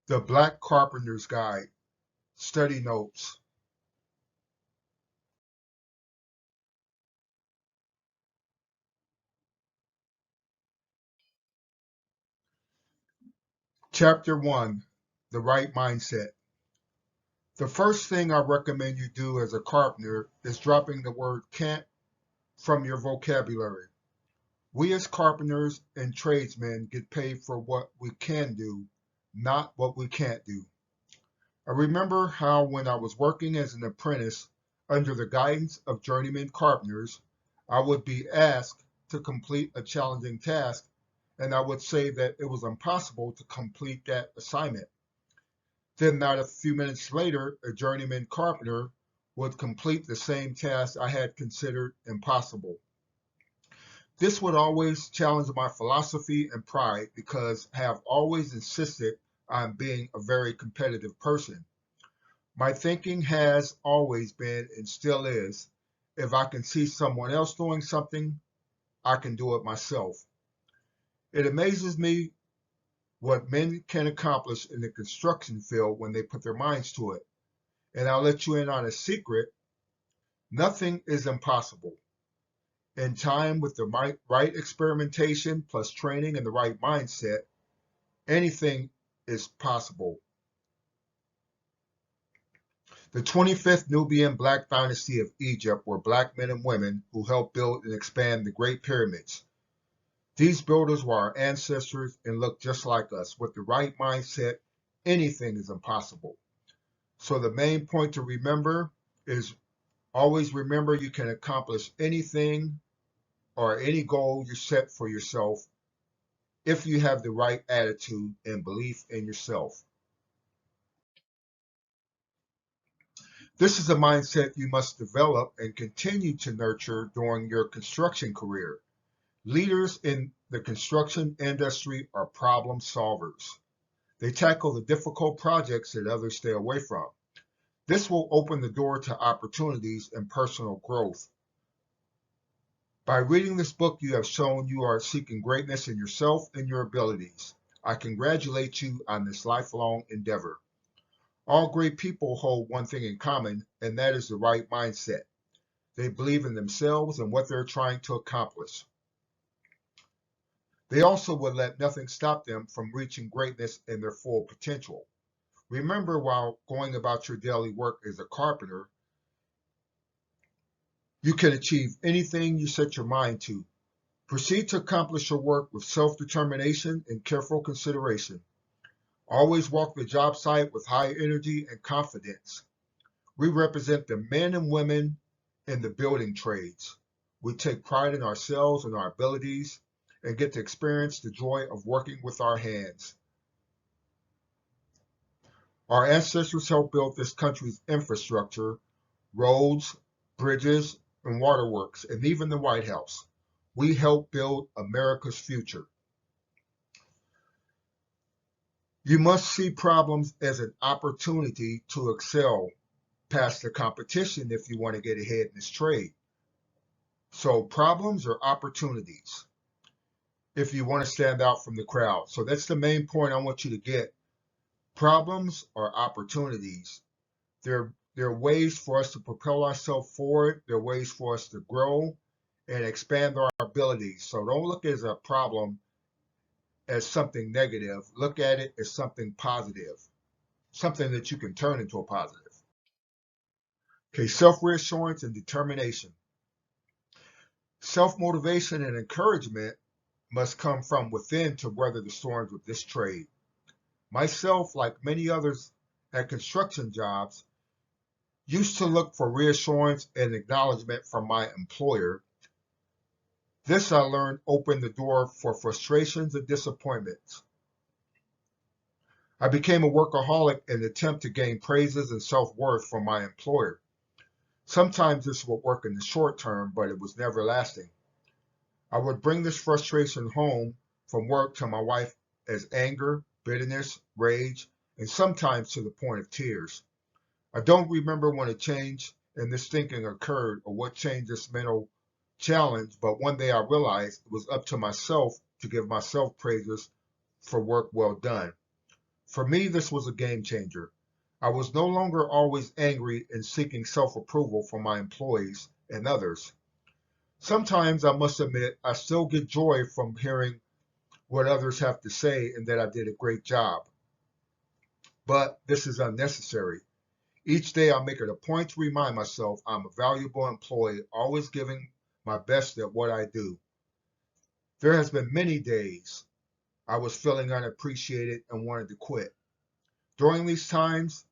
The Black Carpenter's Guide, Study Notes. Chapter 1, The Right Mindset. The first thing I recommend you do as a carpenter is dropping the word can't from your vocabulary. We as carpenters and tradesmen get paid for what we can do, not what we can't do. I remember how when I was working as an apprentice under the guidance of journeyman carpenters, I would be asked to complete a challenging task, and I would say that it was impossible to complete that assignment. Then not a few minutes later, a journeyman carpenter would complete the same task I had considered impossible. This would always challenge my philosophy and pride because I have always insisted on being a very competitive person. My thinking has always been and still is, if I can see someone else doing something, I can do it myself. It amazes me what men can accomplish in the construction field when they put their minds to it. And I'll let you in on a secret, nothing is impossible. In time, with the right experimentation plus training and the right mindset, anything is possible. The 25th Nubian Black Dynasty of Egypt were Black men and women who helped build and expand the Great Pyramids. These builders were our ancestors and looked just like us. With the right mindset, anything is impossible. So the main point to remember is always remember you can accomplish anything or any goal you set for yourself if you have the right attitude and belief in yourself. This is a mindset you must develop and continue to nurture during your construction career. Leaders in the construction industry are problem solvers. They tackle the difficult projects that others stay away from. This will open the door to opportunities and personal growth. By reading this book, you have shown you are seeking greatness in yourself and your abilities. I congratulate you on this lifelong endeavor. All great people hold one thing in common, and that is the right mindset. They believe in themselves and what they're trying to accomplish. They also would let nothing stop them from reaching greatness in their full potential. Remember, while going about your daily work as a carpenter, you can achieve anything you set your mind to. Proceed to accomplish your work with self-determination and careful consideration. Always walk the job site with high energy and confidence. We represent the men and women in the building trades. We take pride in ourselves and our abilities and get to experience the joy of working with our hands. Our ancestors helped build this country's infrastructure, roads, bridges, and waterworks, and even the White House. We help build America's future. You must see problems as an opportunity to excel past the competition if you want to get ahead in this trade. So problems are opportunities if you want to stand out from the crowd. So that's the main point I want you to get. Problems are opportunities. They're ways for us to propel ourselves forward. They're ways for us to grow and expand our abilities. So don't look at a problem as something negative. Look at it as something positive, something that you can turn into a positive. Okay, self-reassurance and determination. Self-motivation and encouragement must come from within to weather the storms of this trade. Myself, like many others at construction jobs, used to look for reassurance and acknowledgement from my employer. This, I learned, opened the door for frustrations and disappointments. I became a workaholic in an attempt to gain praises and self-worth from my employer. Sometimes this would work in the short term, but it was never lasting. I would bring this frustration home from work to my wife as anger, bitterness, rage, and sometimes to the point of tears. I don't remember when a change in this thinking occurred or what changed this mental challenge, but one day I realized it was up to myself to give myself praises for work well done. For me, this was a game changer. I was no longer always angry and seeking self-approval from my employees and others. Sometimes I must admit I still get joy from hearing what others have to say and that I did a great job. But this is unnecessary. Each day I make it a point to remind myself I'm a valuable employee, always giving my best at what I do. There has been many days I was feeling unappreciated and wanted to quit. During these times,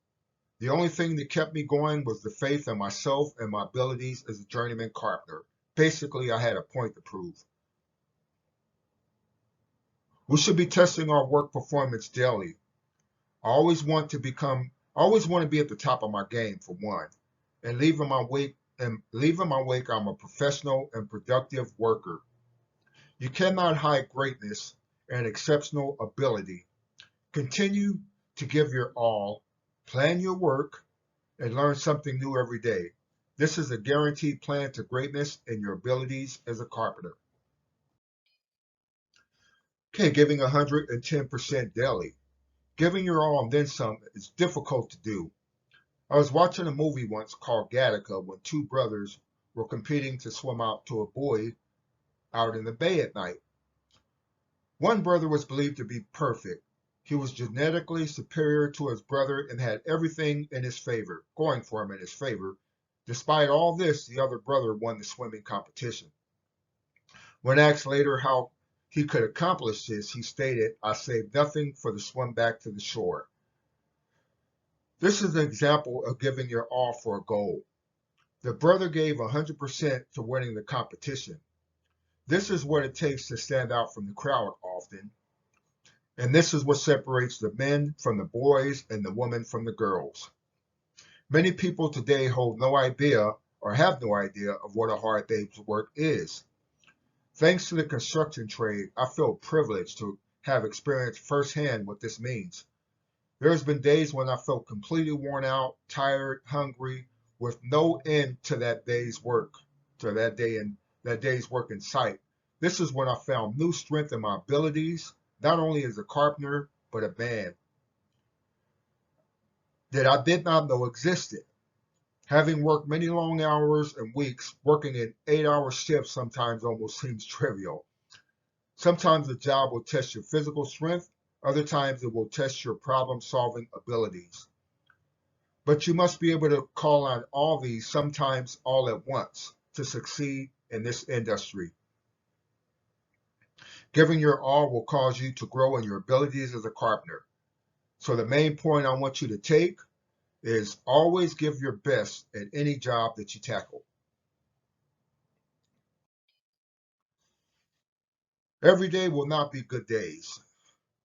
the only thing that kept me going was the faith in myself and my abilities as a journeyman carpenter. Basically, I had a point to prove. We should be testing our work performance daily. I always want to be at the top of my game for one, and leaving my wake, I'm a professional and productive worker. You cannot hide greatness and exceptional ability. Continue to give your all, plan your work, and learn something new every day. This is a guaranteed plan to greatness in your abilities as a carpenter. Okay, giving 110% daily. Giving your all and then some is difficult to do. I was watching a movie once called Gattaca when two brothers were competing to swim out to a buoy out in the bay at night. One brother was believed to be perfect. He was genetically superior to his brother and had everything in his favor, going for him in his favor. Despite all this, the other brother won the swimming competition. When asked later how he could accomplish this, he stated, "I saved nothing for the swim back to the shore." This is an example of giving your all for a goal. The brother gave 100% to winning the competition. This is what it takes to stand out from the crowd often. And this is what separates the men from the boys and the women from the girls. Many people today hold no idea or have no idea of what a hard day's work is. Thanks to the construction trade, I feel privileged to have experienced firsthand what this means. There's been days when I felt completely worn out, tired, hungry, with no end to that day's work, to that day's work in sight. This is when I found new strength in my abilities, not only as a carpenter, but a man that I did not know existed. Having worked many long hours and weeks, working in 8-hour shifts sometimes almost seems trivial. Sometimes the job will test your physical strength, other times it will test your problem-solving abilities. But you must be able to call on all these, sometimes all at once, to succeed in this industry. Giving your all will cause you to grow in your abilities as a carpenter. So the main point I want you to take is always give your best at any job that you tackle. Every day will not be good days.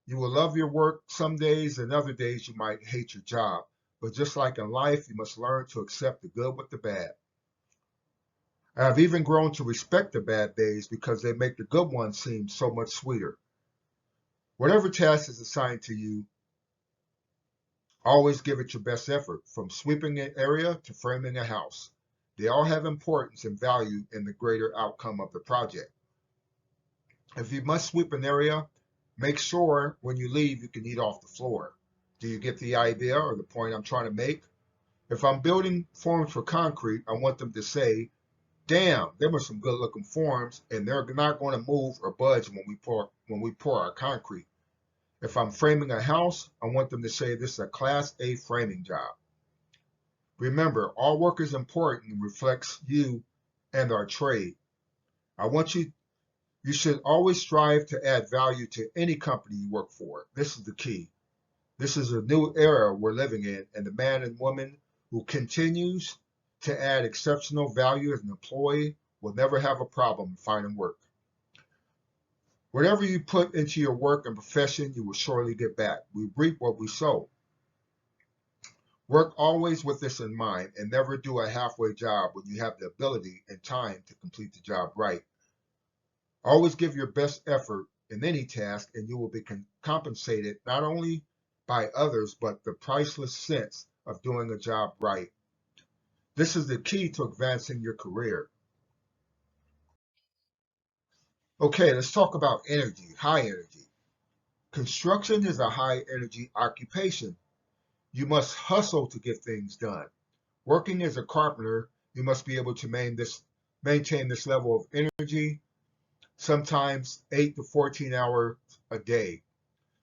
You will love your work some days, and other days you might hate your job. But just like in life, you must learn to accept the good with the bad. I have even grown to respect the bad days because they make the good ones seem so much sweeter. Whatever task is assigned to you, always give it your best effort, from sweeping an area to framing a house. They all have importance and value in the greater outcome of the project. If you must sweep an area, make sure when you leave you can eat off the floor. Do you get the idea or the point I'm trying to make? If I'm building forms for concrete, I want them to say, "Damn, there were some good looking forms and they're not going to move or budge when we pour our concrete." If I'm framing a house, I want them to say, "This is a Class A framing job." Remember, all work is important and reflects you and our trade. I want you should always strive to add value to any company you work for. This is the key. This is a new era we're living in, and the man and woman who continues to add exceptional value as an employee will never have a problem finding work. Whatever you put into your work and profession, you will surely get back. We reap what we sow. Work always with this in mind and never do a halfway job when you have the ability and time to complete the job right. Always give your best effort in any task and you will be compensated not only by others, but the priceless sense of doing a job right. This is the key to advancing your career. Okay, let's talk about energy, high energy. Construction is a high energy occupation. You must hustle to get things done. Working as a carpenter, you must be able to maintain this level of energy, sometimes 8 to 14 hours a day.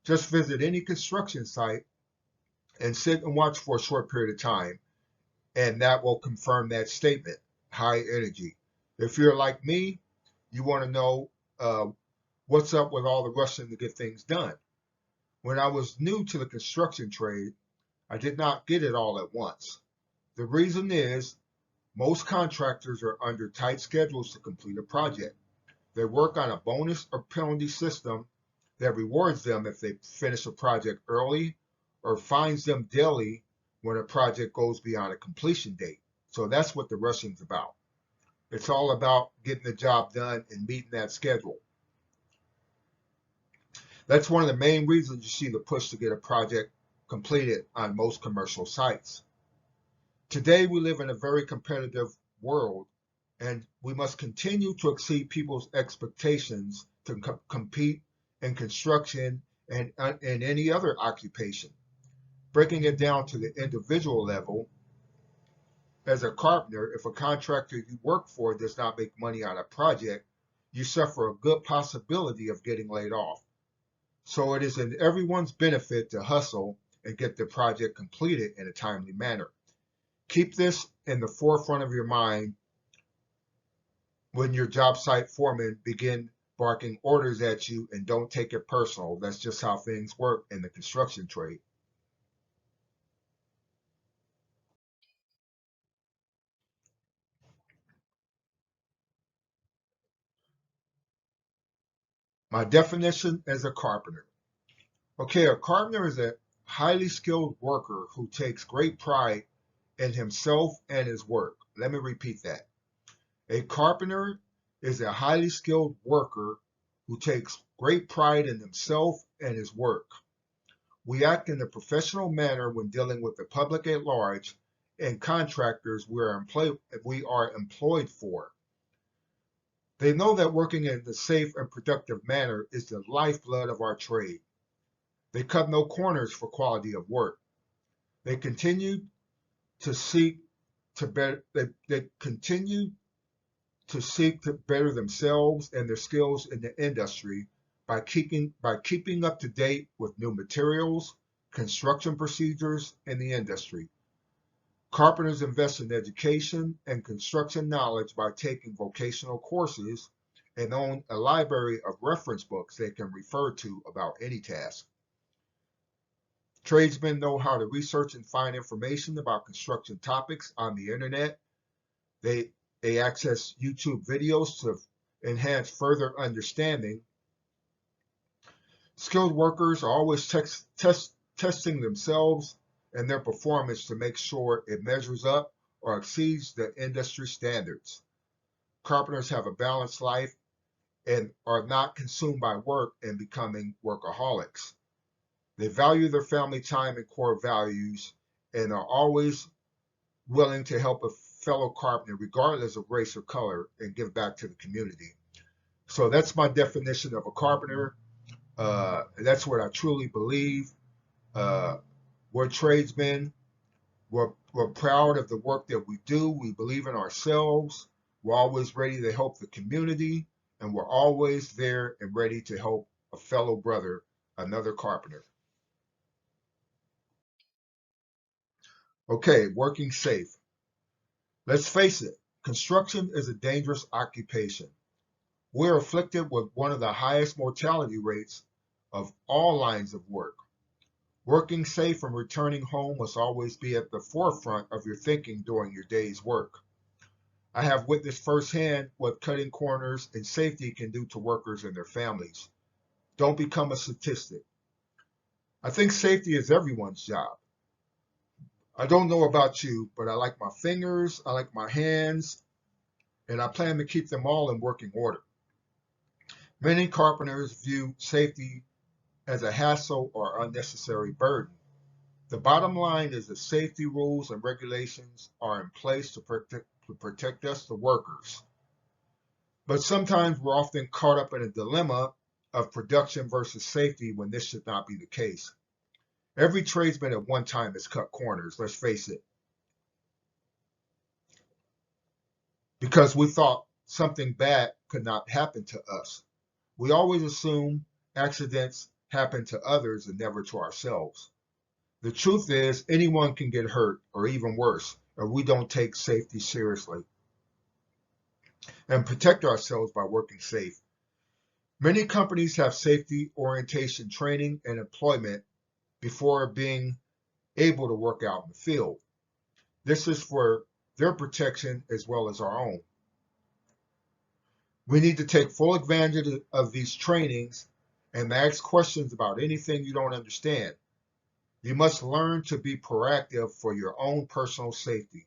Just visit any construction site and sit and watch for a short period of time, and that will confirm that statement, high energy. If you're like me, you want to know what's up with all the rushing to get things done. When I was new to the construction trade, I did not get it all at once. The reason is most contractors are under tight schedules to complete a project. They work on a bonus or penalty system that rewards them if they finish a project early or fines them daily when a project goes beyond a completion date. So that's what the rushing's about. It's all about getting the job done and meeting that schedule. That's one of the main reasons you see the push to get a project completed on most commercial sites. Today, we live in a very competitive world, and we must continue to exceed people's expectations to compete in construction and in any other occupation. Breaking it down to the individual level, as a carpenter, if a contractor you work for does not make money on a project, you suffer a good possibility of getting laid off. So it is in everyone's benefit to hustle and get the project completed in a timely manner. Keep this in the forefront of your mind when your job site foremen begin barking orders at you, and don't take it personal. That's just how things work in the construction trade. My definition as a carpenter. Okay, a carpenter is a highly skilled worker who takes great pride in himself and his work. Let me repeat that. A carpenter is a highly skilled worker who takes great pride in himself and his work. We act in a professional manner when dealing with the public at large and contractors we are employed for. They know that working in a safe and productive manner is the lifeblood of our trade. They cut no corners for quality of work. They continue to seek to better. They continue to seek to better themselves and their skills in the industry by keeping up to date with new materials, construction procedures in the industry. Carpenters invest in education and construction knowledge by taking vocational courses and own a library of reference books they can refer to about any task. Tradesmen know how to research and find information about construction topics on the internet. They, they access YouTube videos to enhance further understanding. Skilled workers are always testing themselves and their performance to make sure it measures up or exceeds the industry standards. Carpenters have a balanced life and are not consumed by work and becoming workaholics. They value their family time and core values and are always willing to help a fellow carpenter, regardless of race or color, and give back to the community. So that's my definition of a carpenter. That's what I truly believe. We're tradesmen. We're proud of the work that we do. We believe in ourselves. We're always ready to help the community, and we're always there and ready to help a fellow brother, another carpenter. Okay, working safe. Let's face it, construction is a dangerous occupation. We're afflicted with one of the highest mortality rates of all lines of work. Working safe and returning home must always be at the forefront of your thinking during your day's work. I have witnessed firsthand what cutting corners and safety can do to workers and their families. Don't become a statistic. I think safety is everyone's job. I don't know about you, but I like my fingers, I like my hands, and I plan to keep them all in working order. Many carpenters view safety as a hassle or unnecessary burden. The bottom line is that safety rules and regulations are in place to protect us, the workers. But sometimes we're often caught up in a dilemma of production versus safety when this should not be the case. Every tradesman at one time has cut corners, let's face it, because we thought something bad could not happen to us. We always assume accidents happen to others and never to ourselves. The truth is, anyone can get hurt, or even worse, if we don't take safety seriously and protect ourselves by working safe. Many companies have safety orientation training and employment before being able to work out in the field. This is for their protection as well as our own. We need to take full advantage of these trainings and ask questions about anything you don't understand. You must learn to be proactive for your own personal safety.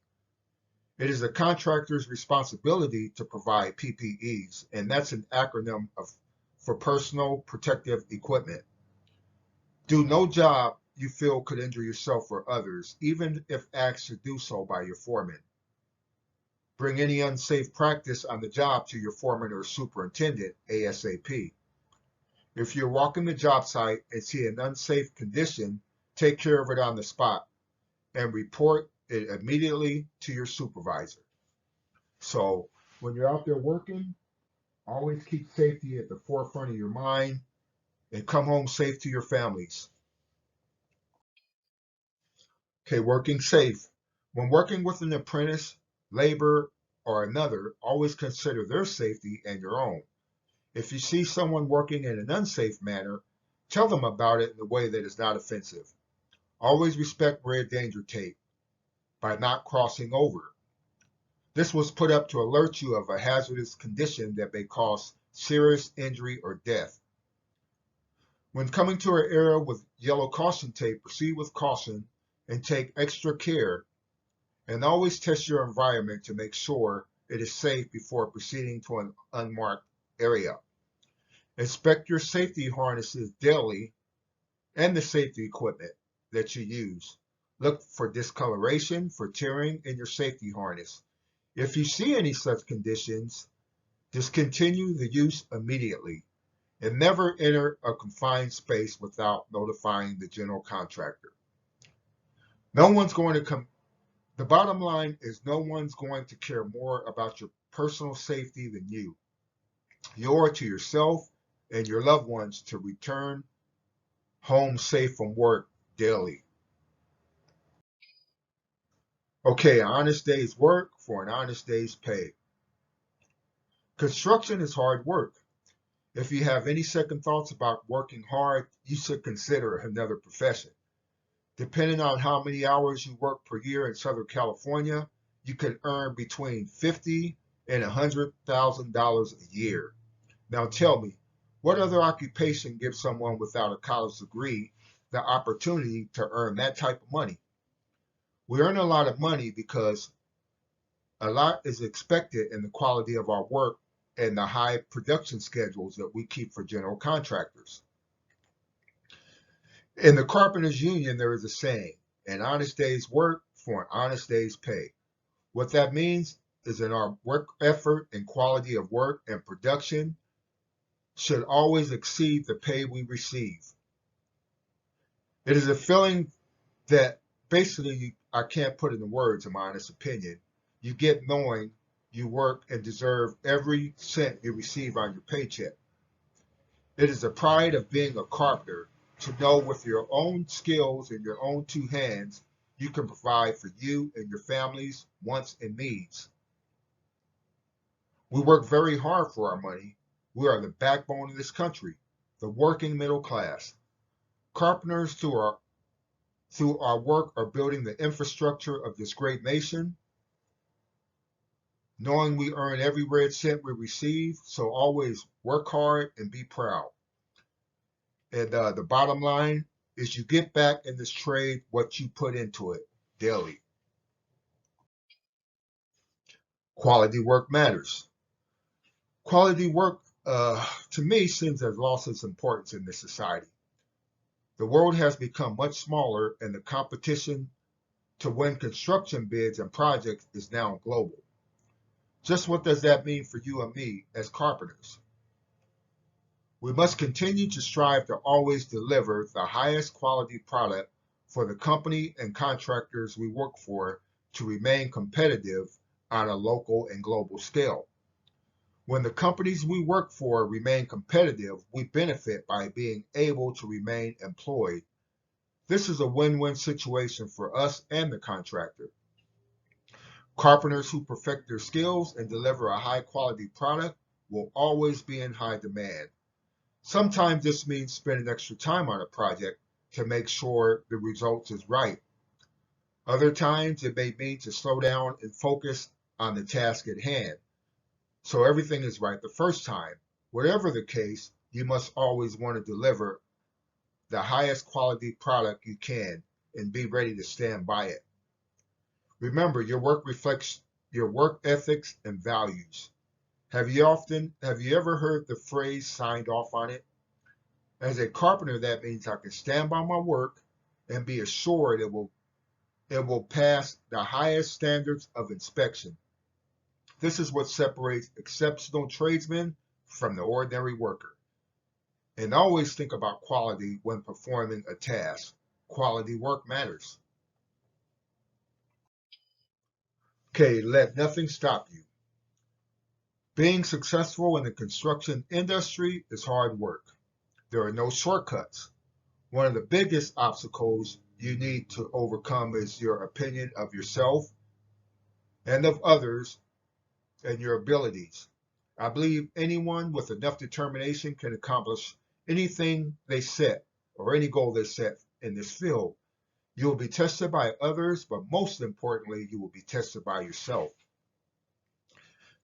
It is a contractor's responsibility to provide PPEs, and that's an acronym for personal protective equipment. Do no job you feel could injure yourself or others, even if asked to do so by your foreman. Bring any unsafe practice on the job to your foreman or superintendent ASAP. If you're walking the job site and see an unsafe condition, take care of it on the spot and report it immediately to your supervisor. So when you're out there working, always keep safety at the forefront of your mind and come home safe to your families. Okay, working safe. When working with an apprentice, laborer, or another, always consider their safety and your own. If you see someone working in an unsafe manner, tell them about it in a way that is not offensive. Always respect red danger tape by not crossing over. This was put up to alert you of a hazardous condition that may cause serious injury or death. When coming to an area with yellow caution tape, proceed with caution and take extra care, and always test your environment to make sure it is safe before proceeding to an unmarked area. Inspect your safety harnesses daily and the safety equipment that you use. Look for discoloration, for tearing in your safety harness. If you see any such conditions, discontinue the use immediately and never enter a confined space without notifying the general contractor. No one's going to come. The bottom line is no one's going to care more about your personal safety than you. You owe it to yourself and your loved ones to return home safe from work daily. Okay, an honest day's work for an honest day's pay. Construction is hard work. If you have any second thoughts about working hard, you should consider another profession. Depending on how many hours you work per year in Southern California, you can earn between $50,000 and $100,000 a year. Now tell me, what other occupation gives someone without a college degree the opportunity to earn that type of money? We earn a lot of money because a lot is expected in the quality of our work and the high production schedules that we keep for general contractors. In the Carpenters Union, there is a saying, an honest day's work for an honest day's pay. What that means is that our work effort and quality of work and production should always exceed the pay we receive. It is a feeling that basically I can't put into words, in my honest opinion. You get knowing you work and deserve every cent you receive on your paycheck. It is the pride of being a carpenter to know with your own skills and your own two hands, you can provide for you and your family's wants and needs. We work very hard for our money. We are the backbone of this country, the working middle class. Carpenters through our work are building the infrastructure of this great nation. Knowing we earn every red cent we receive, so always work hard and be proud. And the bottom line is you get back in this trade what you put into it daily. Quality work matters. Quality work, to me, seems to have lost its importance in this society. The world has become much smaller, and the competition to win construction bids and projects is now global. Just what does that mean for you and me as carpenters? We must continue to strive to always deliver the highest quality product for the company and contractors we work for to remain competitive on a local and global scale. When the companies we work for remain competitive, we benefit by being able to remain employed. This is a win-win situation for us and the contractor. Carpenters who perfect their skills and deliver a high-quality product will always be in high demand. Sometimes this means spending extra time on a project to make sure the result is right. Other times it may mean to slow down and focus on the task at hand, so everything is right the first time. Whatever the case, you must always want to deliver the highest quality product you can and be ready to stand by it. Remember, your work reflects your work ethics and values. Have you ever heard the phrase signed off on it? As a carpenter, that means I can stand by my work and be assured it will pass the highest standards of inspection. This is what separates exceptional tradesmen from the ordinary worker. And always think about quality when performing a task. Quality work matters. Okay, let nothing stop you. Being successful in the construction industry is hard work. There are no shortcuts. One of the biggest obstacles you need to overcome is your opinion of yourself and of others and your abilities. I believe anyone with enough determination can accomplish anything they set or any goal they set in this field. You will be tested by others, but most importantly, you will be tested by yourself.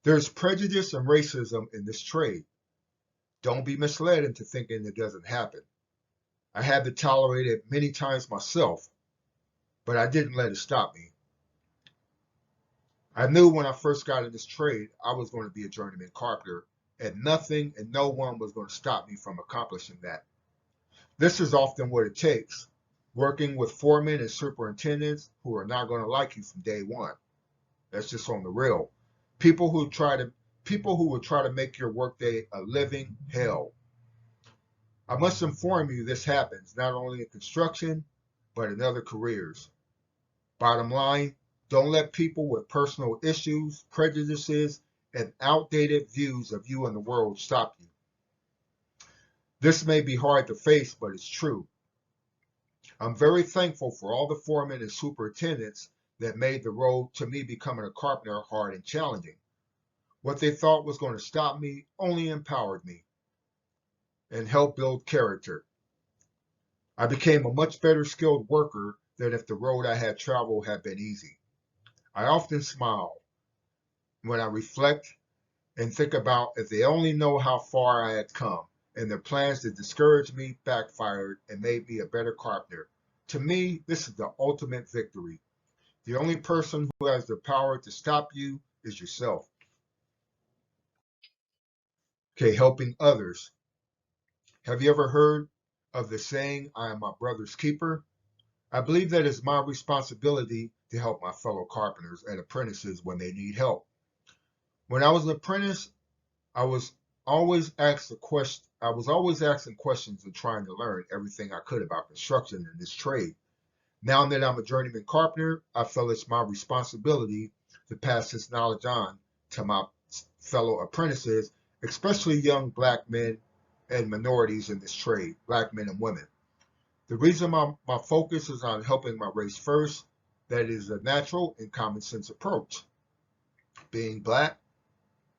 There's prejudice and racism in this trade. Don't be misled into thinking it doesn't happen. I had to tolerate it many times myself, but I didn't let it stop me. I knew when I first got in this trade, I was going to be a journeyman carpenter, and nothing and no one was going to stop me from accomplishing that. This is often what it takes, working with foremen and superintendents who are not going to like you from day one. That's just on the real. People who will try to make your workday a living hell. I must inform you this happens not only in construction, but in other careers. Bottom line, don't let people with personal issues, prejudices, and outdated views of you and the world stop you. This may be hard to face, but it's true. I'm very thankful for all the foremen and superintendents that made the road to me becoming a carpenter hard and challenging. What they thought was going to stop me only empowered me and helped build character. I became a much better skilled worker than if the road I had traveled had been easy. I often smile when I reflect and think about if they only know how far I had come, and their plans to discourage me backfired and made me a better carpenter. To me, this is the ultimate victory. The only person who has the power to stop you is yourself. Okay, helping others. Have you ever heard of the saying, I am my brother's keeper? I believe that it's my responsibility to help my fellow carpenters and apprentices when they need help. When I was an apprentice, I was always asking questions and trying to learn everything I could about construction in this trade. Now that I'm a journeyman carpenter, I feel it's my responsibility to pass this knowledge on to my fellow apprentices, especially young black men and minorities in this trade, black men and women. The reason my focus is on helping my race first, that is a natural and common sense approach. Being black,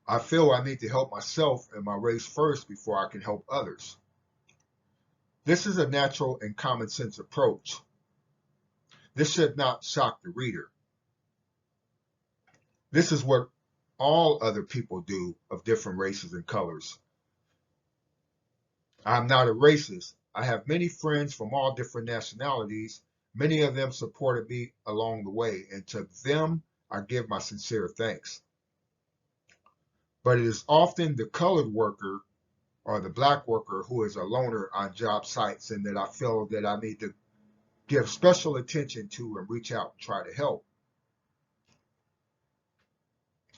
I feel I need to help myself and my race first before I can help others. This is a natural and common sense approach. This should not shock the reader. This is what all other people do of different races and colors. I'm not a racist. I have many friends from all different nationalities. Many of them supported me along the way, and to them, I give my sincere thanks. But it is often the colored worker or the black worker who is a loner on job sites and that I feel that I need to give special attention to and reach out and try to help.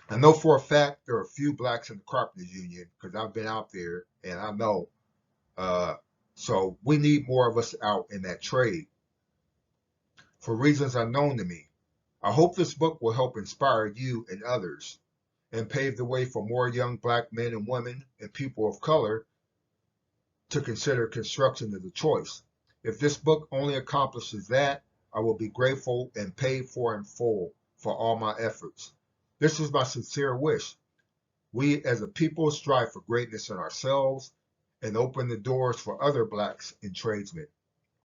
I know for a fact there are a few blacks in the Carpenters Union because I've been out there and I know So we need more of us out in that trade for reasons unknown to me. I hope this book will help inspire you and others and pave the way for more young Black men and women and people of color to consider construction as a choice. If this book only accomplishes that, I will be grateful and paid for in full for all my efforts. This is my sincere wish. We as a people strive for greatness in ourselves and open the doors for other Blacks and tradesmen.